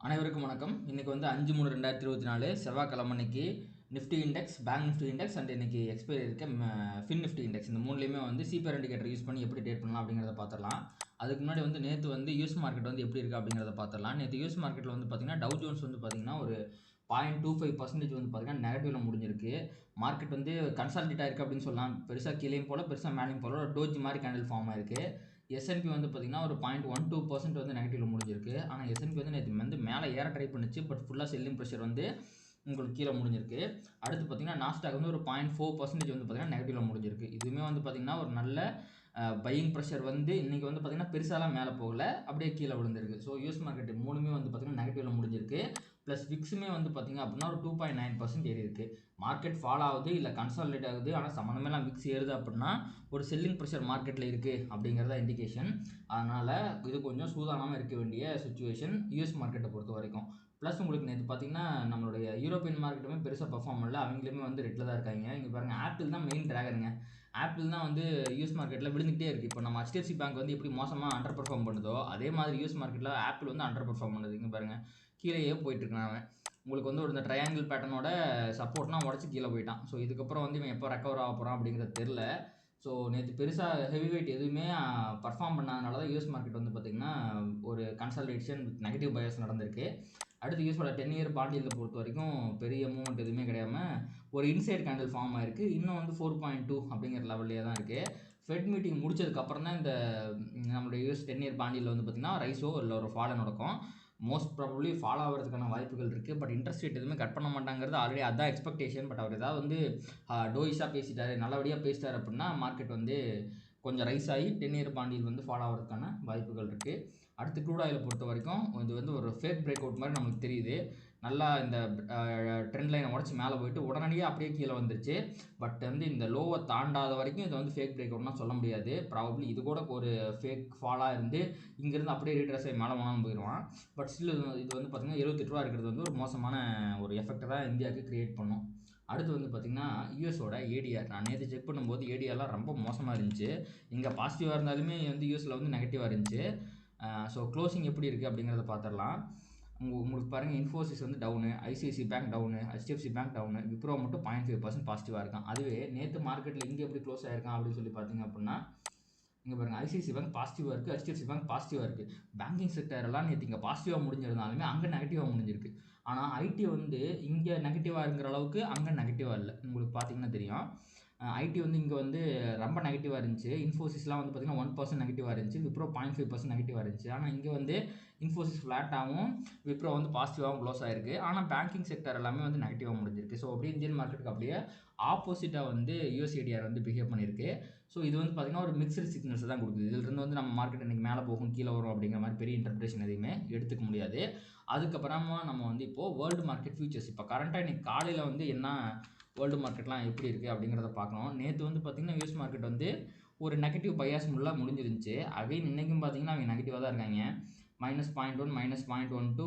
அனைவருக்கும் வணக்கம். இன்னைக்கு வந்து 5/3/2024 செவ்வாய்க்கிழமை. இன்னைக்கு Nifty index, bank Nifty index and இன்னைக்கு எக்ஸ்பைரி இருக்க ஃபின் நிஃப்டி இண்டெக்ஸ், இந்த மூணுலையுமே வந்து சிபிஆர் இண்டிகேட்டர் யூஸ் பண்ணி எப்படி ட்ரேட் பண்ணலாம் அப்படிங்கிறத பார்த்துடலாம். அதுக்கு முன்னாடி வந்து நேற்று வந்து யூஎஸ் மார்க்கெட் வந்து எப்படி இருக்குது அப்படிங்கிறத பார்த்துடலாம். நேற்று யூஎஸ் மார்க்கெட்டில் வந்து பார்த்தீங்கன்னா டவ் ஜோன்ஸ் வந்து பார்த்தீங்கன்னா ஒரு 0.25% வந்து பார்த்தீங்கன்னா நெகட்டிவ்ல முடிஞ்சிருக்கு. மார்க்கெட் வந்து கன்சாலிடேட் ஆயிருக்கு அப்படின்னு சொல்லலாம். பெருசாக கீழேயும் போல பெருசாக மேலேயும் போல ஒரு டோஜ் மாதிரி கேண்டில் ஃபார்ம் ஆயிருக்கு. எஸ்என்பி வந்து பார்த்தீங்கன்னா ஒரு 0.12% வந்து நெகட்டிவ்ல முடிஞ்சிருக்கு. ஆனால் எஸ்என்பி வந்து நேற்று வந்து மேலே ஏற ட்ரை பண்ணுச்சு. பட் ஃபுல்லாக செல்லிங் ப்ரெஷர் வந்து உங்களுக்கு கீழே முடிஞ்சிருக்கு. அடுத்து பார்த்தீங்கன்னா நாஸ்டாக் வந்து ஒரு 0.4% வந்து பார்த்தீங்கன்னா நெகட்டிவ்ல முடிஞ்சிருக்கு. இதுவுமே வந்து பார்த்தீங்கன்னா ஒரு நல்ல பையிங் ப்ரெஷர் வந்து இன்றைக்கி வந்து பார்த்தீங்கன்னா பெருசாலாம் மேலே போகல, அப்படியே கீழே விழுந்திருக்கு. ஸோ யூஎஸ் மார்க்கெட் மூணுமே வந்து பார்த்தீங்கன்னா நெகட்டிவ்ல முடிஞ்சிருக்கு. ப்ளஸ் விக்ஸுமே வந்து பார்த்தீங்க அப்படின்னா ஒரு 2.9% ஏறி இருக்குது. மார்க்கெட் ஃபால் ஆகுது இல்லை கன்சாலிடேட் ஆகுது, ஆனால் சம்மந்தமெல்லாம் விக்ஸ் ஏறுது அப்படின்னா ஒரு செல்லிங் ப்ரெஷர் மார்க்கெட்டில் இருக்குது அப்படிங்கிறத இண்டிகேஷன். அதனால் இது கொஞ்சம் சூதானமாக இருக்க வேண்டிய சுச்சுவேஷன் யூஎஸ் மார்க்கெட்டை பொறுத்த வரைக்கும். ப்ளஸ் உங்களுக்கு நேற்று பார்த்தீங்கன்னா நம்மளுடைய யூரோப்பியன் மார்க்கெட்டுமே பெருசாக பர்ஃபார்ம் பண்ணல. அவங்களுமே வந்து ரெட்டில் தான் இருக்காங்க. இங்கே பாருங்கள், ஆப்பிள் தான் மெயின் ட்ராகருங்க. ஆப்பிள் தான் வந்து யூஎஸ் மார்க்கெட்டில் விழுந்துகிட்டே இருக்குது. இப்போ நம்ம HDFC பேங்க் வந்து எப்படி மோசமாக அண்டர் பர்ஃபார்ம் பண்ணுதோ அதே மாதிரி யூஎஸ் மார்க்கெட்டில் ஆப்பிள் வந்து அண்டர் பர்ஃபார்ம் பண்ணுது. இங்கே பாருங்கள், கீழேயே போயிட்டுருக்கான் அவன். உங்களுக்கு வந்து ஒரு இந்த ட்ரையாங்கிள் பேட்டர்னோட சப்போர்ட்லாம் உடச்சி கீழே போயிட்டான். ஸோ இதுக்கப்புறம் வந்து இவன் எப்போ ரெக்கவர் ஆக போகிறான் அப்படிங்கிறது தெரில. ஸோ நேற்று பெருசாக ஹெவி வெயிட் எதுவுமே பர்ஃபார்ம் பண்ணாதனால தான் யூஎஸ் மார்க்கெட் வந்து பார்த்திங்கன்னா ஒரு கன்சல்டேஷன் வித் நெகட்டிவ் பயஸ் நடந்திருக்கு. அடுத்து யூஎஸோட 10 இயர் பாண்டியில் பொறுத்த வரைக்கும் பெரிய மூவ்மெண்ட் எதுவுமே கிடையாமல் ஒரு இன்சைட் கேண்டில் ஃபார்ம் ஆயிருக்கு. இன்னும் வந்து 4.2 அப்படிங்கிற லெவல்லே தான் இருக்குது. ஃபெட் மீட்டிங் முடிச்சதுக்கப்புறம் தான் இந்த நம்மளுடைய யூஎஸ் 10 இயர் பாண்டியில் வந்து பார்த்திங்கன்னா ரைஸோ இல்லை ஒரு ஃபாலோ நடக்கும். மோஸ்ட் ப்ராபப்ளி ஃபாலோ ஆகிறதுக்கான வாய்ப்புகள் இருக்குது. பட் இன்ட்ரெஸ்ட் ரேட் எதுவுமே கட் பண்ண மாட்டாங்கிறது ஆல்ரெடி அதான் எக்ஸ்பெக்டேஷன். பட் அவர் ஏதாவது வந்து டோயிஸாக பேசிட்டாரு, நல்லபடியாக பேசிட்டார் அப்படின்னா மார்க்கெட் வந்து கொஞ்சம் ரைஸ் ஆகி 10 இயர் பாண்டியில் வந்து ஃபாலோ ஆகிறதுக்கான வாய்ப்புகள் இருக்குது. அடுத்து க்ரூட் ஆயிலை பொறுத்த வரைக்கும் இது வந்து ஒரு ஃபேக் பிரேக் அவுட் மாதிரி நமக்கு தெரியுது. நல்லா இந்த ட்ரெண்ட் லைனை உடச்சி மேலே போயிட்டு உடனடியாக அப்படியே கீழே வந்துருச்சு. பட் வந்து இந்த லோவை தாண்டாத வரைக்கும் இது வந்து ஃபேக் பிரேக் அவுட்னா சொல்ல முடியாது. ப்ராபப்ளி இது கூட ஒரு ஃபேக் ஃபாலாக இருந்து இங்கேருந்து அப்படியே ரீட்ரஸ் ஆகி மேலே போனாலும் போயிடுவான். பட் ஸ்டில் இது வந்து பார்த்திங்கன்னா 78 ரூபா இருக்கிறது வந்து ஒரு மோசமான ஒரு எஃபெக்டை தான் இந்தியாவுக்கு க்ரியேட் பண்ணும். அடுத்து வந்து பார்த்திங்கன்னா யூஎஸோட ஏடிஆர். நான் நேற்று செக் பண்ணும்போது ஏடிஆர்லாம் ரொம்ப மோசமாக இருந்துச்சு. இங்கே பாசிட்டிவாக இருந்தாலுமே வந்து யூஎஸில் வந்து நெகட்டிவாக இருந்துச்சு. ஸோ க்ளோசிங் எப்படி இருக்குது அப்படிங்கிறத பார்த்துடலாம். உங்களுக்கு பாருங்கள், இன்ஃபோசிஸ் வந்து down, ICICI bank down, HDFC bank down, Wipro மட்டும் 0.5% பாசிட்டிவாக இருக்கான். அதுவே நேற்று மார்க்கெட்டில் இங்கே எப்படி க்ளோஸ் ஆகிருக்கான் அப்படின்னு சொல்லி பார்த்தீங்க அப்படின்னா இங்கே பாருங்கள், ஐசிஐசி பேங்க் பாசிட்டிவாக இருக்குது, HDFC பேங்க் பாசிட்டிவாக இருக்குது. பேங்கிங் செக்டர் எல்லாம் நேற்று இங்கே பாசிட்டிவாக முடிஞ்சிருந்தாலுமே அங்கே நெகட்டிவாக முடிஞ்சிருக்கு. ஆனால் ஐடி வந்து இங்கே நெகட்டிவாக இருக்கிற அளவுக்கு அங்கே நெகட்டிவாக இல்லை. உங்களுக்கு பார்த்தீங்கன்னா தெரியும். ஐடி வந்து இங்கே வந்து ரொம்ப நெகட்டிவாக இருந்துச்சு. இன்ஃபோசிஸ்லாம் வந்து பார்த்திங்கன்னா 1% நெகட்டிவாக இருந்துச்சு. விப்ரோ 0.5% நெகட்டிவாக இருந்துச்சு. ஆனால் இங்கே வந்து இன்ஃபோசிஸ் ஃப்ளாட்டாகவும் விப்ரோ வந்து பாசிட்டிவாகவும் க்ளோஸ் ஆயிருக்கு. ஆனால் பேங்கிங் செக்டர் எல்லாமே வந்து நெகட்டிவாக முடிஞ்சிருக்கு. ஸோ அப்படியே இந்தியன் மார்க்கெட்டுக்கு அப்படியே ஆப்போசிட்டாக வந்து யூஎஸ்ஏடிஆர் வந்து பிஹேவ் பண்ணியிருக்கு. ஸோ இது வந்து பார்த்திங்கன்னா ஒரு மிக்சடு சிக்னல்ஸ் தான் கொடுக்குது. இதிலிருந்து வந்து நம்ம மார்க்கெட் இன்றைக்கி மேலே போகும் கீழே வரும் அப்படிங்கிற மாதிரி பெரிய இன்டர்பிரேஷன் எதையுமே எடுத்துக்க முடியாது. அதுக்கப்புறமா நம்ம வந்து இப்போது வேர்ல்டு மார்க்கெட் ஃபியூச்சர்ஸ், இப்போ கரண்ட்டாக இன்றைக்கி காலையில் வந்து என்ன வேர்ல்டு மார்க்கெட்லாம் எப்படி இருக்குது அப்படிங்கிறத பார்க்கணும். நேற்று வந்து பார்த்திங்கன்னா யூஎஸ் மார்க்கெட் வந்து ஒரு நெகட்டிவ் பையாஸ் ஃபுல்லாக முடிஞ்சிருந்துச்சு. அகைன் இன்றைக்கும் பார்த்திங்கன்னா அவங்க நெகட்டிவாக தான் இருக்காங்க. -0.1, -0.12,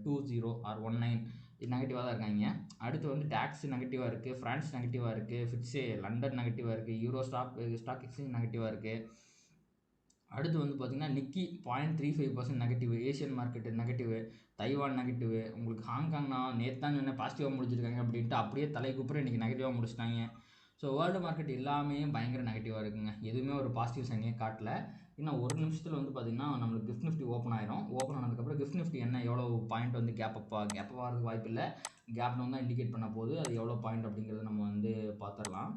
-0.20 ஆர் 19 நெகட்டிவாக தான் இருக்காங்க. அடுத்து வந்து டாக்ஸ் நெகட்டிவாக இருக்குது, ஃப்ரான்ஸ் நெகட்டிவாக இருக்குது, ஃபிட்ஸே லண்டன் நெகட்டிவாக இருக்குது, யூரோ ஸ்டாக் எக்ஸ்சேஞ்ச் நெகட்டிவாக இருக்குது. அடுத்து வந்து பார்த்திங்கன்னா நிக்கி 0.35% negative, Asian market negative, Taiwan negative. உங்களுக்கு ஹாங்காங்னா நேற்று தான் சொன்னேன் பாசிட்டிவாக முடிச்சிருக்காங்க அப்படின்ட்டு அப்படியே தலைக்குப்புறம் இன்றைக்கி நெகட்டிவாக முடிச்சிட்டாங்க. ஸோ வேர்ல்டு மார்க்கெட் எல்லாமே பயங்கர நெகட்டிவாக இருக்குங்க. எதுவுமே ஒரு பாசிட்டிவ் சைனே காட்டல. இன்னும் ஒரு நிமிஷத்தில் வந்து பார்த்திங்கன்னா நம்மளுக்கு கிஃப்ட் நிஃப்டி ஓப்பன் ஆயிரும். ஓப்பன் ஆனதுக்கப்புறம் கிஃப்ட் நிஃப்டி என்ன எவ்வளோ பாயிண்ட் வந்து கேப் அப் ஆகிறதுக்கு வாய்ப்பு இல்லை. கேப் டவுன் தான் இண்டிகேட் பண்ண போகுது. அது எவ்வளோ பாயிண்ட் அப்படிங்கிறத நம்ம வந்து பார்த்துடலாம்.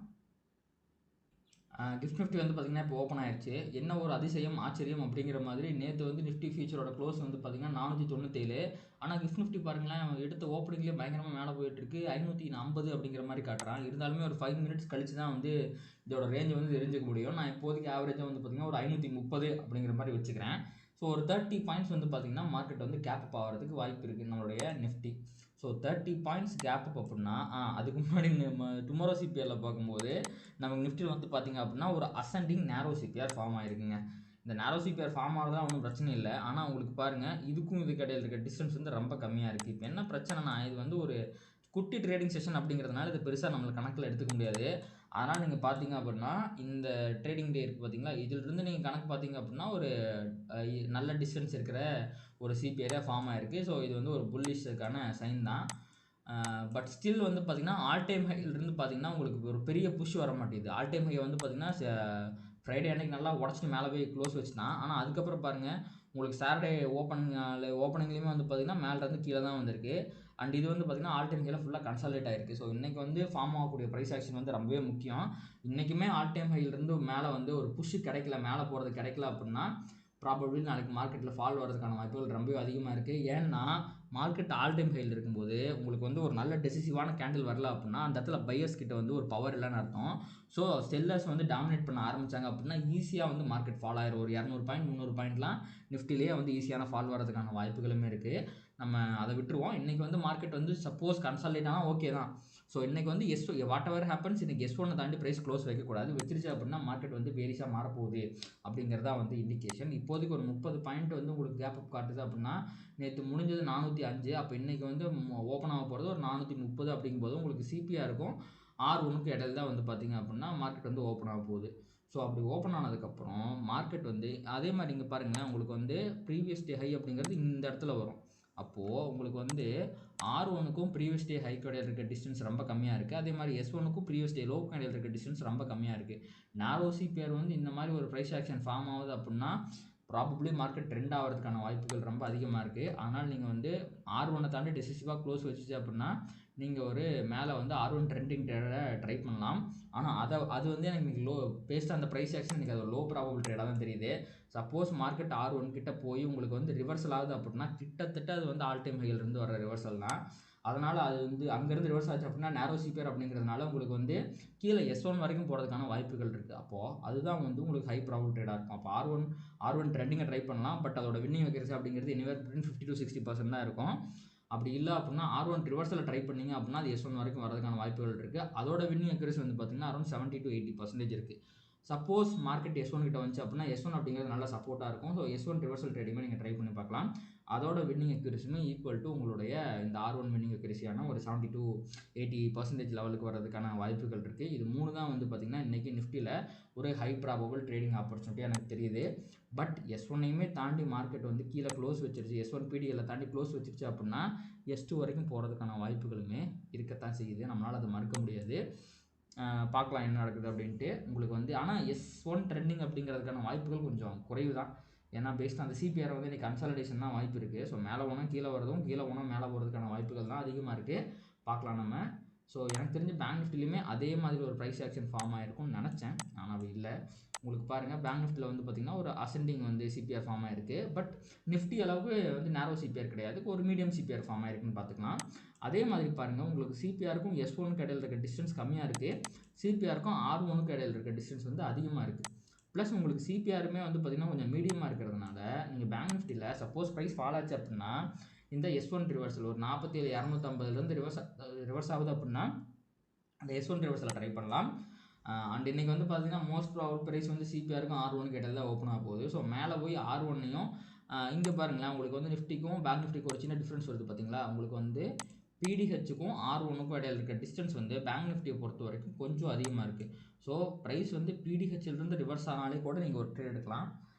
கிஃப்ட் நிஃப்டி வந்து பார்த்திங்கன்னா இப்போ ஓப்பன் ஆயிடுச்சு. என்ன ஒரு அதிசயம், ஆச்சரியம் அப்படிங்கிற மாதிரி நேற்று வந்து நிஃப்டி ஃபியூச்சரோட க்ளோஸ் வந்து பார்த்திங்கன்னா 497. ஆனால் கிஃப்ட் நிஃப்டி பாருங்களேன், எடுத்த ஓப்பனிங்லேயே பயங்கரமாக மேலே போயிட்டுருக்கு. 550 அப்படிங்கிற மாதிரி காட்டுறான். இருந்தாலுமே ஒரு 5 மினிட்ஸ் கழிச்சு தான் வந்து இதோட ரேஞ்ச் வந்து தெரிஞ்சுக்க முடியும். நான் இப்போதைக்கு ஆவரேஜாக வந்து பார்த்திங்கன்னா ஒரு 530 அப்படிங்கிற மாதிரி வச்சுக்கிறேன். ஸோ ஒரு 30 பாயிண்ட்ஸ் வந்து பார்த்திங்கன்னா மார்க்கெட் வந்து கேப் அப் ஆகிறதுக்கு வாய்ப்பு இருக்குது நம்மளுடைய Nifty. So 30 points gap up அப்படின்னா அதுக்கு முன்னாடி நம்ம டுமாரோ சிபிஆரில் பார்க்கும்போது நமக்கு நிஃப்டியில் வந்து பார்த்திங்க அப்படின்னா ஒரு அசெண்டிங் நேரோ சிபிஆர் ஃபார்ம் ஆகிருக்குங்க. இந்த நேரோ சிபிஆர் ஃபார்ம் ஆகிறதா ஒன்றும் பிரச்சனை இல்லை. ஆனால் உங்களுக்கு பாருங்கள், இதுக்கும் இதுக்கு இடையில் இருக்க டிஸ்டன்ஸ் வந்து ரொம்ப கம்மியாக இருக்குது. இப்போ என்ன பிரச்சனைனா, இது வந்து ஒரு குட்டி ட்ரேடிங் செஷன் அப்படிங்கிறதுனால இது பெருசாக நம்மளுக்கு கணக்கில் எடுத்துக்க முடியாது. அதனால் நீங்கள் பார்த்தீங்க அப்படின்னா இந்த ட்ரேடிங் டே இருக்குது பார்த்தீங்களா, இதிலிருந்து நீங்கள் கணக்கு பார்த்தீங்க அப்படின்னா ஒரு நல்ல டிஸ்டன்ஸ் இருக்கிற ஒரு சிபிஆரே ஃபார்ம் ஆயிருக்கு. ஸோ இது வந்து ஒரு புல்லிஷ்க்கான சைன் தான். பட் ஸ்டில் வந்து பார்த்தீங்கன்னா ஆல் டைம் ஹைலேருந்து பார்த்தீங்கன்னா உங்களுக்கு ஒரு பெரிய புஷ் வர மாட்டேங்குது. ஆல் டைம் ஹை வந்து பார்த்தீங்கன்னா ஃப்ரைடே அன்னைக்கு நல்லா உடச்சிட்டு மேலே போய் க்ளோஸ் வச்சுட்டான். ஆனால் அதுக்கப்புறம் பாருங்கள் உங்களுக்கு சாட்டர்டே ஓப்பனிங்லேயுமே வந்து பார்த்தீங்கன்னா மேலேருந்து கீழே தான் வந்திருக்கு. அண்ட் இது வந்து பார்த்தீங்கன்னா ஆல் டைம் ஹையில் ஃபுல்லாக கன்சாலிடேட் ஆயிருக்கு. ஸோ இன்றைக்கி வந்து ஃபார்ம் ஆகக்கூடிய ப்ரைஸ் ஆக்ஷன் வந்து ரொம்பவே முக்கியம். இன்றைக்குமே ஆல் டைம் ஹைலேருந்து மேலே வந்து ஒரு புஷ் கிடைக்கல, மேலே போகிறது கிடைக்கல அப்படின்னா ப்ராபபிளி நாளைக்கு மார்க்கெட்டில் ஃபால் வரதுக்கான வாய்ப்புகள் ரொம்பவே அதிகமாக இருக்குது. ஏன்னா மார்க்கெட் ஆல் டைம் ஹையில் இருக்கும்போது உங்களுக்கு வந்து ஒரு நல்ல டெசிசிவான கேண்டில் வரல அப்படின்னா அந்த இடத்துல பையர்ஸ் கிட்ட வந்து ஒரு பவர் இல்லைன்னு அர்த்தம். ஸோ செல்லர்ஸ் வந்து டாமினேட் பண்ண ஆரம்பித்தாங்க அப்படின்னா ஈஸியாக வந்து மார்க்கெட் ஃபால் ஆயிரும். ஒரு 200 பாயிண்ட் 300 பாயிண்ட்லாம் நிஃப்டிலேயே வந்து ஈஸியான ஃபால் வரதுக்கான வாய்ப்புகளுமே இருக்குது. நம்ம அதை விட்டுருவோம். இன்றைக்கி வந்து மார்க்கெட் வந்து சப்போஸ் கன்சாலிடேட் ஆனால் ஓகே தான். ஸோ இன்றைக்கி வந்து வாட் எவர் ஹேப்பன்ஸ் இன்றைக்கி S1 தாண்டி ப்ரைஸ் க்ளோஸ் வைக்கக்கூடாது. வச்சிருச்சு அப்படின்னா மார்க்கெட் வந்து பேரிஸாக மாறப்போகுது அப்படிங்கிறதா வந்து இண்டிகேஷன். இப்போதைக்கு ஒரு 30 பாயிண்ட் வந்து உங்களுக்கு கேப் அப் காட்டுது அப்படின்னா நேற்று முடிஞ்சது 405. அப்போ இன்றைக்கி வந்து ஓப்பன் ஆக போகிறது ஒரு 430 அப்படிங்கும்போது உங்களுக்கு சிபிஆருக்கும் R1க்கும் இடையில தான் வந்து பார்த்திங்க அப்படின்னா மார்க்கெட் வந்து ஓப்பன் ஆக போகுது. ஸோ அப்படி ஓப்பன் ஆனதுக்கப்புறம் மார்க்கெட் வந்து அதே மாதிரி இங்கே பாருங்களேன், உங்களுக்கு வந்து ப்ரீவியஸ் டே ஹை அப்படிங்கிறது இந்த இடத்துல வரும். அப்போது உங்களுக்கு வந்து R1க்கும் ப்ரீவியஸ் டே ஹைக்கு இடையில இருக்க டிஸ்டன்ஸ் ரொம்ப கம்மியாக இருக்குது. அதே மாதிரி S1க்கும் ப்ரீவியஸ் டே லோவுக்கும் இடையில இருக்க டிஸ்டன்ஸ் ரொம்ப கம்மியாக இருக்குது. நேரோ சிபிஆர் வந்து இந்த மாதிரி ஒரு ப்ரைஸ் ஆக்ஷன் ஃபார்ம் ஆகுது அப்படின்னா ப்ராபப்ளி மார்க்கெட் ட்ரெண்ட் ஆகிறதுக்கான வாய்ப்புகள் ரொம்ப அதிகமாக இருக்குது. ஆனால் நீங்கள் வந்து R1 தாண்டி டெசிசிவாக க்ளோஸ் வச்சுச்சு அப்படின்னா நீங்கள் ஒரு மேலே வந்து R1 ட்ரெண்டிங் ட்ரேடை ட்ரை பண்ணலாம். ஆனால் அது வந்து எனக்கு லோ பேஸ்ட் அந்த ப்ரைஸ் ஆக்ஷன் எனக்கு அது லோ ப்ராபபிள் ட்ரேடாக தான் தெரியுது. சப்போஸ் மார்க்கெட் R1 கிட்ட போய் உங்களுக்கு வந்து ரிவர்சல் ஆகுது அப்படின்னா கிட்டத்தட்ட அது வந்து ஆல் டைம் ஹையிலிருந்து வர ரிவர்சல் தான். அதனால் அது வந்து அங்கேருந்து ரிவர்ஸ் ஆச்சு அப்படின்னா நேரோ சிபிஆர் அப்படிங்கிறதுனால உங்களுக்கு வந்து கீழே S1 வரைக்கும் போகிறதுக்கான வாய்ப்புகள் இருக்குது. அப்போது அதுதான் வந்து உங்களுக்கு ஹை ப்ராபபிள் ட்ரேடாக இருக்கும். அப்போ R1 ட்ரெண்டிங்கை ட்ரை பண்ணலாம். பட் அதோட வின்னிங் வைக்கிறது அப்படிங்கிறது எனிவேர் பிட்வீன் 50 to 60% தான் இருக்கும். அப்படி இல்லை அப்படின்னா R1 ரிவர்சலில் ட்ரை பண்ணிங்க அப்படின்னா அது S1 வரைக்கும் வரதுக்கான வாய்ப்புகள் இருக்குது. அதோட வின்னிங் அக்யூரசி வந்து பார்த்திங்கன்னா அரௌண்ட் 70 to 80% இருக்குது. சப்போஸ் மார்க்கெட் S1 கிட்ட வந்துச்சு அப்படின்னா S1 அப்படிங்கிறது நல்ல சப்போர்ட்டாக இருக்கும். ஸோ S1 ரிவர்சல் ட்ரேடிங்கை நீங்கள் ட்ரை பண்ணி பார்க்கலாம். அதோட வின்னிங் அக்யூரசியுமே ஈக்குவல் டு உங்களுடைய இந்த R1 வின்னிங் அக்யூரசியான ஒரு 70 to 80% லெவலுக்கு வரதுக்கான வாய்ப்புகள் இருக்குது. இது 3 தான் வந்து பார்த்திங்கன்னா இன்றைக்கி நிஃப்டியில் ஒரு ஹை ப்ராபபிள் ட்ரேடிங் ஆப்பர்ச்சுனிட்டி எனக்கு தெரியுது. பட் S1ஐயுமே தாண்டி மார்க்கெட் வந்து கீழே க்ளோஸ் வச்சிருச்சு, S1 PDL தாண்டி க்ளோஸ் வச்சிருச்சு அப்படின்னா S2 வரைக்கும் போகிறதுக்கான வாய்ப்புகளுமே இருக்கத்தான் செய்யுது. நம்மளால் அதை மறுக்க முடியாது. பார்க்கலாம் என்ன நடக்குது அப்படின்ட்டு உங்களுக்கு வந்து. ஆனால் S1 ட்ரெண்டிங் அப்படிங்கிறதுக்கான வாய்ப்புகள் கொஞ்சம் குறைவு தான். ஏன்னா பேஸ்ட் அந்த சிபிஆர் வந்து இன்றைக்கி கன்சாலிடேஷன் தான் வாய்ப்பு இருக்குது. ஸோ மேலே போனால் கீழே வரதும் கீழே போனால் மேலே போகிறதுக்கான வாய்ப்புகள் தான் அதிகமாக இருக்குது. பார்க்கலாம் நம்ம. ஸோ எனக்கு தெரிஞ்ச பேங்க் நிஃப்டிலையுமே அதே மாதிரி ஒரு ப்ரைஸ் ஆக்ஷன் ஃபார்ம் ஆகிருக்கும்னு நினச்சேன். ஆனால் அப்படி இல்லை. உங்களுக்கு பாருங்கள் பேங்க் நிஃப்டியில் வந்து பார்த்திங்கன்னா ஒரு அசெண்டிங் வந்து சிபிஆர் ஃபார்ம் ஆகிருக்கு. பட் நிஃப்டி அளவுக்கு வந்து நேரோ சிபிஆர் கிடையாது, ஒரு மீடியம் சிபிஆர் ஃபார்ம் ஆகிருக்குன்னு பார்த்துக்கலாம். அதே மாதிரி பாருங்கள் உங்களுக்கு சிபிஆருக்கும் S1க்கு இடையில இருக்க டிஸ்டன்ஸ் கம்மியாக இருக்குது, சிபிஆருக்கும் R1க்கு இடையில இருக்க டிஸ்டன்ஸ் வந்து அதிகமாக இருக்குது. ப்ளஸ் உங்களுக்கு சிபிஆருமே வந்து பார்த்திங்கன்னா கொஞ்சம் மீடியமாக இருக்கிறதுனால நீங்கள் பேங்க் நிஃப்டியில் சப்போஸ் ப்ரைஸ் ஃபால் ஆச்சு அப்படின்னா இந்த S1 ரிவர்சல் ஒரு 47,250 ரிவர்ஸ் ஆகுது அப்படின்னா அந்த S1 ரிவர்சலை ட்ரை பண்ணலாம். அண்ட் இன்றைக்கி வந்து பார்த்திங்கன்னா மோஸ்ட் ப்ராபபிள் ப்ரைஸ் வந்து சிபிஆருக்கும் R1க்கு இடையில தான் ஓப்பன் ஆக போகுது. ஸோ மேலே போய் R1ஐயும் இங்கே பாருங்களேன் உங்களுக்கு வந்து நிஃப்டிக்கும் பேங்க் நிஃப்டிக்கும் ஒரு சின்ன டிஃப்ரென்ஸ் வருது பார்த்தீங்களா. உங்களுக்கு வந்து PDHக்கும் R1க்கும் இடையில இருக்க டிஸ்டன்ஸ் வந்து பேங்க் நிஃப்டியை பொறுத்த வரைக்கும் கொஞ்சம் அதிகமாக இருக்குது. ஸோ ப்ரைஸ் வந்து PDHலேருந்து ரிவர்ஸ் ஆனாலே கூட நீங்கள் ஒரு ட்ரேட் எடுக்கலாம்.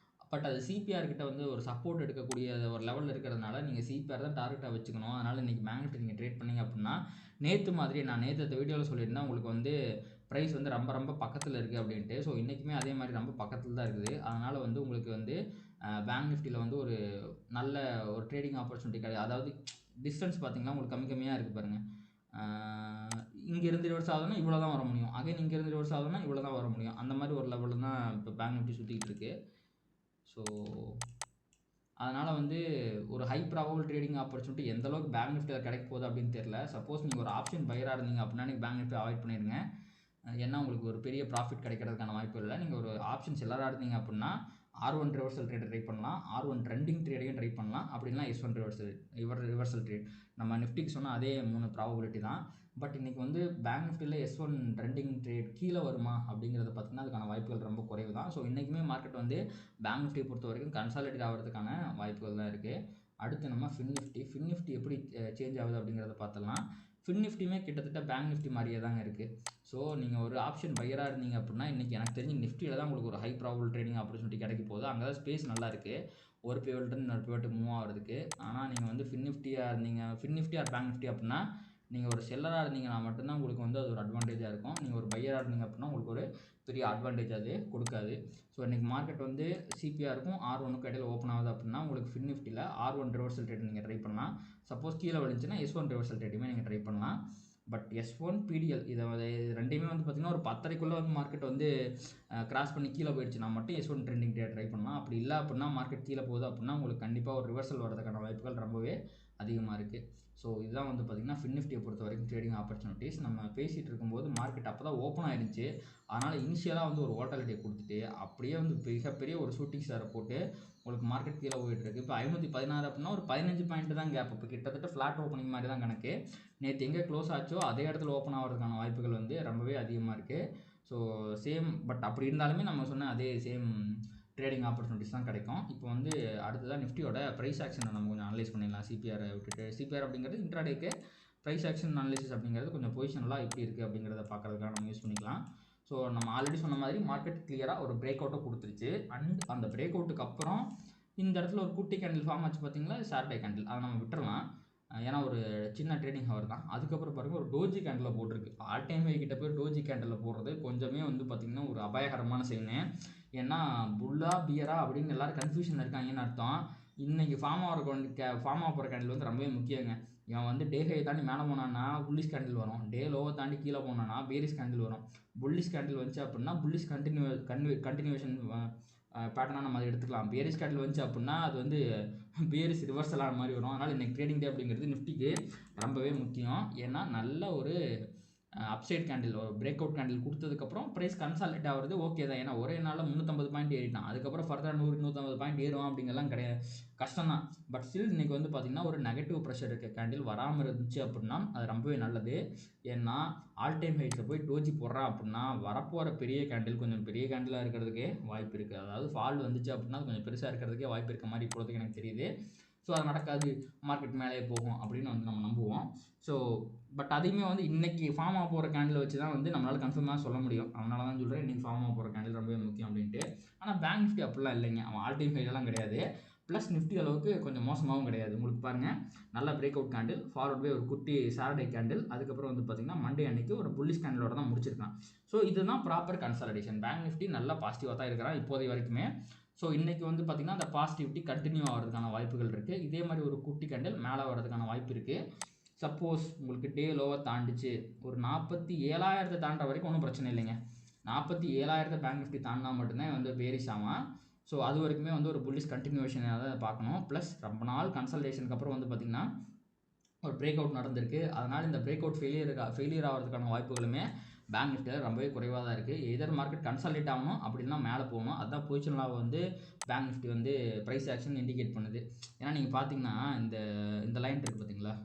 பட் அது சிபிஆர் கிட்ட வந்து ஒரு சப்போர்ட் எடுக்கக்கூடிய ஒரு லெவலில் இருக்கிறதுனால நீங்கள் சிபிஆர் தான் டார்கெட்டாக வச்சுக்கணும். அதனால் இன்றைக்கி பேங்க் நிஃப்டி நீங்கள் ட்ரேட் பண்ணிங்க அப்படின்னா நேற்று மாதிரி நான் நேற்று அந்த வீடியோவில் சொல்லியிருந்தேன் உங்களுக்கு வந்து ப்ரைஸ் வந்து ரொம்ப ரொம்ப பக்கத்தில் இருக்குது அப்படின்ட்டு. ஸோ இன்றைக்குமே அதே மாதிரி ரொம்ப பக்கத்தில் தான் இருக்குது. அதனால் வந்து உங்களுக்கு வந்து பேங்க் நிஃப்டியில் வந்து ஒரு நல்ல ஒரு ட்ரேடிங் ஆப்பர்ச்சுனிட்டி கிடையாது. அதாவது டிஸ்டன்ஸ் பார்த்திங்கன்னா உங்களுக்கு கம்மியாக இருக்குது பாருங்கள். இங்கேருந்து ரிவர்ஸ் ஆகுதுன்னா இவ்வளோ தான் வர முடியும், அகைன் இங்கேருந்து ரிவர்ஸ் ஆகுதுன்னா இவ்வளோ தான் வர முடியும். அந்த மாதிரி ஒரு லெவலில் தான் இப்போ பேங்க் நிஃப்டி சுற்றிக்கிட்டு இருக்குது. ஸோ அதனால் வந்து ஒரு ஹை ப்ராபபிள் ட்ரேடிங் ஆப்பர்ச்சுனிட்டி எந்த அளவுக்கு பேங்க் நிஃப்டியில் கிடைக்க போகுது அப்படின்னு தெரியல. சப்போஸ் நீங்கள் ஒரு ஆப்ஷன் பையராக இருந்தீங்க அப்படின்னா நீங்கள் பேங்க் நிஃப்டி அவாய்ட் பண்ணிடுங்க. ஏன்னா உங்களுக்கு ஒரு பெரிய ப்ராஃபிட் கிடைக்கிறதுக்கான வாய்ப்பு இல்லை. நீங்கள் ஒரு ஆப்ஷன் செல்லராக இருந்தீங்க அப்படின்னா R1 ரிவர்சல் ட்ரேடை ட்ரை பண்ணலாம், R1 ட்ரெண்டிங் ட்ரேடையும் ட்ரை பண்ணலாம், அப்படின்னா S1 ரிவர்சல் ட்ரேட். நம்ம நிஃப்டிக்கு சொன்னால் அதே 3 ப்ராபபிலிட்டி தான். பட் இன்றைக்கி வந்து பேங்க் நிஃப்டியில் S1 ட்ரெண்டிங் ட்ரேட் கீழே வருமா அப்படிங்கிறத பார்த்திங்கன்னா அதுக்கான வாய்ப்புகள் ரொம்ப குறைவு தான். ஸோ இன்றைக்குமே மார்க்கெட் வந்து பேங்க் நிஃப்டியை பொறுத்த வரைக்கும் கன்சாலிடேட் ஆகிறதுக்கான வாய்ப்புகள் தான் இருக்குது. அடுத்து நம்ம ஃபின் நிஃப்டி எப்படி சேஞ்ச் ஆகுது அப்படிங்கிறத பார்த்துலாம். ஃபின் நிஃப்டியுமே கிட்டத்தட்ட பேங்க் நிஃப்டி மாதிரியே தாங்க இருக்குது. ஸோ நீங்கள் ஒரு ஆப்ஷன் பையராக இருந்தீங்க அப்படின்னா இன்றைக்கி எனக்கு தெரிஞ்சு நிஃப்டியில் தான் உங்களுக்கு ஒரு ஹை ப்ராபபிள் ட்ரேடிங் ஆப்பர்ச்சுனிட்டி கிடைக்க போகுது. அங்கே தான் ஸ்பேஸ் நல்லா இருக்குது. ஒரு பிவோட்லேருந்து இன்னொரு பிவோட்டுக்கு மூவ் ஆகிறதுக்கு. ஆனால் நீங்கள் வந்து ஃபின் நிஃப்டியாக இருந்தீங்க, fin Nifty R bank Nifty அப்படின்னா நீங்கள் ஒரு செல்லராக இருந்தீங்கன்னா மட்டும்தான் உங்களுக்கு வந்து அது ஒரு அட்வான்டேஜாக இருக்கும். நீங்கள் ஒரு பையராக இருந்தீங்க அப்படின்னா உங்களுக்கு ஒரு பெரிய அட்வான்டேஜ் அது கொடுக்காது. ஸோ இன்றைக்கி மார்க்கெட் வந்து சிபிஆருக்கும் R1க்கும் இடையில ஓப்பன் ஆகுது அப்படின்னா உங்களுக்கு ஃபின் நிஃப்டியில் R1 ரிவர்சல் ட்ரேட் நீங்கள் ட்ரை பண்ணலாம். சப்போஸ் கீழே விழுந்துச்சுன்னா S1 ரிவர்சல் ட்ரேட்டுமே நீங்கள் ட்ரை பண்ணலாம். பட் S1 PDL இதை ரெண்டையுமே வந்து பார்த்திங்கன்னா ஒரு 10:30க்குள்ளே வந்து மார்க்கெட் வந்து கிராஸ் பண்ணி கீழே போயிடுச்சுன்னா மட்டும் S1 ட்ரெண்டிங் ட்ரேட் ட்ரை பண்ணலாம். அப்படி இல்லை அப்படின்னா மார்க்கெட் கீழே போகுது அப்படின்னா உங்களுக்கு கண்டிப்பாக ஒரு ரிவர்சல் வரதுக்கான வாய்ப்புகள் ரொம்பவே அதிகமாக இருக்குது. ஸோ இதுதான் வந்து பார்த்திங்கன்னா ஃபின் நிஃப்டியை பொறுத்த வரைக்கும் ட்ரேடிங் ஆப்பர்ச்சுனிட்டிஸ். நம்ம பேசிகிட்டு இருக்கும்போது மார்க்கெட் அப்போ தான் ஓப்பன் ஆகிருந்துச்சு. அதனால் இனிஷியலாக வந்து ஒரு வாலட்டிலிட்டியை கொடுத்துட்டு அப்படியே வந்து மிகப்பெரிய ஒரு ஷூட்டிங் ஸ்டாரை போட்டு உங்களுக்கு மார்க்கெட் கீழே போயிட்டுருக்கு. இப்போ 516 அப்படின்னா ஒரு 15 பாயிண்ட் தான் கேப். இப்போ கிட்டத்தட்ட ஃப்ளாட் ஓப்பனிங் மாதிரி தான் கணக்கு. நேற்று எங்கே க்ளோஸ் ஆச்சோ அதே இடத்துல ஓப்பன் ஆகிறதுக்கான வாய்ப்புகள் வந்து ரொம்பவே அதிகமாக இருக்குது. ஸோ சேம், பட் அப்படி இருந்தாலுமே நம்ம சொன்ன அதே சேம் ட்ரேடிங் ஆப்பர்ச்சுனிட்டிஸ் தான் கிடைக்கும். இப்போ வந்து அடுத்ததான் நிஃப்டியோட ப்ரைஸ் ஆக்ஷனை நம்ம கொஞ்சம் அனலைஸ் பண்ணிடலாம். சிபிஆரை விட்டுட்டு, சிபிஆர் அப்படிங்கிறது இன்ட்ராடேக்கு, ப்ரைஸ் ஆக்ஷன் அனலைசிஸ் அப்படிங்கிறது கொஞ்சம் பொசிஷனலாக எப்படி இருக்குது அப்படிங்கிறத பார்க்குறதுக்காக நம்ம யூஸ் பண்ணிக்கலாம். ஸோ நம்ம ஆல்ரெடி சொன்ன மாதிரி மார்க்கெட் கிளியராக ஒரு பிரேக் அவுட்டை கொடுத்துருச்சு. அண்ட் அந்த பிரேக் அவுட்டுக்கு அப்புறம் இந்த இடத்துல ஒரு குட்டி கேண்டில் ஃபார்ம் ஆச்சு பார்த்தீங்களா, சாட்டர்டே கேண்டில், அதை நம்ம விட்டுறலாம். ஏன்னா ஒரு சின்ன ட்ரேடிங் ஹவர் தான். அதுக்கப்புறம் பாருங்கள் ஒரு டோஜி கேண்டில் போட்டிருக்கு. ஆல் டைம் ஹை கிட்ட போய் டோஜி கேண்டில் போடுறது கொஞ்சமே வந்து பார்த்திங்கன்னா ஒரு அபாயகரமான செயல்னு. ஏன்னா புல்லா பியரா அப்படின்னு எல்லோரும் கன்ஃபியூஷன் இருக்காங்கன்னு அர்த்தம். இன்றைக்கி ஃபார்ம் ஆக போகிற கேண்டில் வந்து ரொம்பவே முக்கியங்க. இவன் வந்து டே ஹை தாண்டி மேலே போனான்னா புல்லிஷ் கேண்டில் வரும், டே லோவை தாண்டி கீழே போனான்னா பேரிஷ் கேண்டில் வரும். புல்லிஷ் கேண்டில் வந்துச்சு அப்படின்னா புல்லிஷ் கண்டினியூஷன் பேட்டர்னாக நம்ம அதை எடுத்துக்கலாம். பேரிஷ் கேண்டில் வந்துச்சு அப்படின்னா அது வந்து பேரிஷ் ரிவர்சல் ஆன மாதிரி வரும். அதனால் இன்றைக்கி ட்ரேடிங் டே அப்படிங்கிறது நிஃப்டிக்கு ரொம்பவே முக்கியம். ஏன்னா நல்ல ஒரு அப்சைட் கேண்டில், ஒரு பிரேக் அவுட் கேண்டில் கொடுத்ததுக்கப்புறம் ப்ரைஸ் கன்சாலிடேட் ஆகிறது ஓகே தான். ஏன்னா ஒரே நாளில் 350 பாயிண்ட் ஏறிட்டான். அதுக்கப்புறம் ஃபர்தராக 100-150 பாயிண்ட் ஏறும் அப்படிங்கிறலாம் கிடையாது, கஷ்டம் தான். பட் ஸ்டில் இன்றைக்கி வந்து பார்த்திங்கன்னா ஒரு நெகட்டிவ் ப்ரெஷர் இருக்க கேண்டில் வராமல் இருந்துச்சு அப்படின்னா அது ரொம்பவே நல்லது. ஏன்னா ஆல் டைம் ஹைட்டில் போய் டோஜி போடுறான் அப்படின்னா வரப்போகிற பெரிய கேண்டில் கொஞ்சம் பெரிய கேண்டிலாக இருக்கிறதுக்கே வாய்ப்பு இருக்குது. அதாவது ஃபால் வந்துச்சு அப்படின்னா கொஞ்சம் பெருசாக இருக்கிறதுக்கே வாய்ப்பு இருக்க மாதிரி இப்போதைக்கு எனக்கு தெரியுது. ஸோ அது நடக்காது, மார்க்கெட் மேலே போகும் அப்படின்னு வந்து நம்ம நம்புவோம். ஸோ பட் அதையுமே வந்து இன்றைக்கி ஃபார்ம் ஆக போகிற கேண்டில் வச்சு தான் வந்து நம்மளால் கன்ஃபார்மாக சொல்ல முடியும். அதனால தான் சொல்கிறேன் இன்றைக்கி ஃபார்ம் ஆக போகிற கேண்டில் ரொம்பவே முக்கியம் அப்படின்ட்டு. ஆனால் பேங்க் நிஃப்டி அப்படிலாம் இல்லைங்க. அவன் ஆல் டைம் ஹைலாம் கிடையாது, ப்ளஸ் நிஃப்டி அளவுக்கு கொஞ்சம் மோசமாகவும் கிடையாது. உங்களுக்கு பாருங்கள், நல்ல break out candle, forward by ஒரு குட்டி சாட்டர்டே கேண்டில், அதுக்கப்புறம் வந்து பார்த்திங்கன்னா மண்டே அன்றைக்கி ஒரு புல்லிஷ் கேண்டிலோட தான் முடிச்சிருக்கான். ஸோ இதுதான் ப்ராப்பர் கன்சாலிடேஷன். பேங்க் நிஃப்டி நல்லா பாசிட்டிவாக தான் இருக்கிறான் இப்போதைய வரைக்குமே. ஸோ இன்றைக்கி வந்து பார்த்திங்கன்னா அந்த பாசிட்டிவிட்டி கண்டினியூ ஆகிறதுக்கான வாய்ப்புகள் இருக்குது. இதே மாதிரி ஒரு குட்டி கேண்டில் மேலே வரதுக்கான வாய்ப்பு இருக்குது. சப்போஸ் உங்களுக்கு டே லோவை தாண்டிச்சு ஒரு 47,000 தாண்டுற வரைக்கும் ஒன்றும் பிரச்சனை இல்லைங்க. 47,000 பேங்க் நிஃப்டி தாண்டினா மட்டும்தான் வந்து பேரிஷ் ஆகும். ஸோ அது வரைக்குமே வந்து ஒரு புல்லிஷ் கண்டினியூஷனாக தான் பார்க்கணும். ப்ளஸ் ரொம்ப நாள் கன்சல்டேஷனுக்கு அப்புறம் வந்து பார்த்திங்கன்னா ஒரு பிரேக் அவுட் நடந்திருக்கு. அதனால் இந்த பிரேக் அவுட் ஃபெயிலியர் ஆகிறதுக்கான வாய்ப்புகளுமே பேங்க் நிஃப்டியில் ரொம்பவே குறைவாக தான் இருக்குது. எதர் மார்க்கெட் கன்சாலிடேட் ஆகணும் அப்படின்னா மேலே போகணும். அதுதான் பொசிஷனலாக வந்து பேங்க் நிஃப்டி வந்து ப்ரைஸ் ஆக்ஷன் இண்டிகேட் பண்ணுது. ஏன்னா நீங்கள் பார்த்தீங்கன்னா இந்த லைன் இருக்குது பார்த்தீங்களா,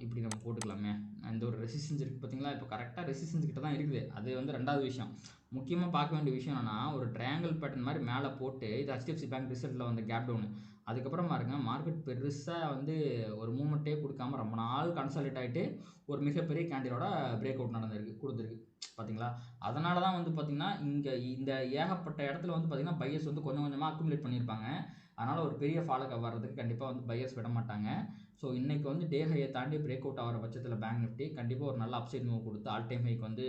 இப்படி நம்ம போட்டுக்கலாமே, இந்த ஒரு ரெசிஸ்டன்ஸ் இருக்குது பார்த்தீங்களா, இப்போ கரெக்டாக ரெசிஸ்டன்ஸ் கிட்ட தான் இருக்குது. அது வந்து ரெண்டாவது விஷயம். முக்கியமாக பார்க்க வேண்டிய விஷயம் என்னென்னா ஒரு ட்ரையாங்கிள் பேட்டர்ன் மாதிரி மேலே போட்டு இது HDFC பேங்க் ரிசல்ட்டில் வந்து கேப் டவுனு. அதுக்கப்புறம் பாருங்க மார்க்கெட் பெருசாக வந்து ஒரு மூமெண்ட்டே கொடுக்காம ரொம்ப நாள் கன்சாலிடேட் ஆகிட்டு ஒரு மிகப்பெரிய கேண்டிலோட பிரேக் அவுட் கொடுத்துருக்கு பார்த்தீங்களா. அதனால தான் வந்து பார்த்திங்கன்னா இந்த ஏகப்பட்ட இடத்துல வந்து பார்த்திங்கன்னா பையர்ஸ் வந்து கொஞ்சம் கொஞ்சமாக அக்குமுலேட் பண்ணியிருப்பாங்க. அதனால் ஒரு பெரிய ஃபாலோ வர்றதுக்கு கண்டிப்பாக வந்து பையர்ஸ் விட மாட்டாங்க. ஸோ இன்றைக்கி வந்து டே ஹையை தாண்டி பிரேக் அவுட் ஆகிற பட்சத்தில் பேங்க் நிஃப்டி கண்டிப்பாக ஒரு நல்ல அப்சைட் மூவ் கொடுத்து ஆல் டைம் ஹைக்கு வந்து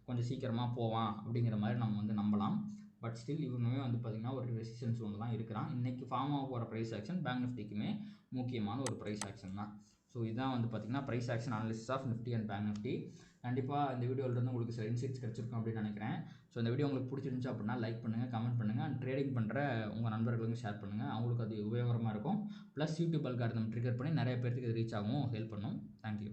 கொஞ்சம் சீக்கிரமாக போவான் அப்படிங்கிற மாதிரி நம்ம வந்து நம்பலாம். பட் ஸ்டில் இவனுமே வந்து பார்த்திங்கன்னா ஒரு ரெசிஸ்டன்ஸ் ஒன்று தான் இருக்கிறான். இன்றைக்கி ஃபார்ம் ஆக போகிற ப்ரைஸ் ஆக்ஷன் பேங்க் நிஃப்டிக்குமே முக்கியமான ஒரு ப்ரைஸ் ஆக்ஷன் தான். ஸோ இதுதான் வந்து பார்த்திங்கன்னா price action analysis of Nifty and bank Nifty. கண்டிப்பாக இந்த வீடியோவிலேருந்து உங்களுக்கு சில இன்சைட்ஸ் கிடச்சிருக்கும் அப்படின்னு நினைக்கிறேன். ஸோ இந்த வீடியோ உங்களுக்கு பிடிச்சிருந்துச்சு அப்படின்னா லைக் பண்ணுங்கள், கமெண்ட் பண்ணுங்கள், அண்ட் ட்ரேடிங் பண்ணுற உங்கள் நண்பர்களுக்கும் ஷேர் பண்ணுங்கள். அவங்களுக்கு அது உபயோகரமாக இருக்கும். ப்ளஸ் யூடியூப் அல்காரிதம் ட்ரிகர் பண்ணி நிறைய பேருக்கு இது ரீச் ஆகும், ஹெல்ப் பண்ணும். தேங்க்யூ.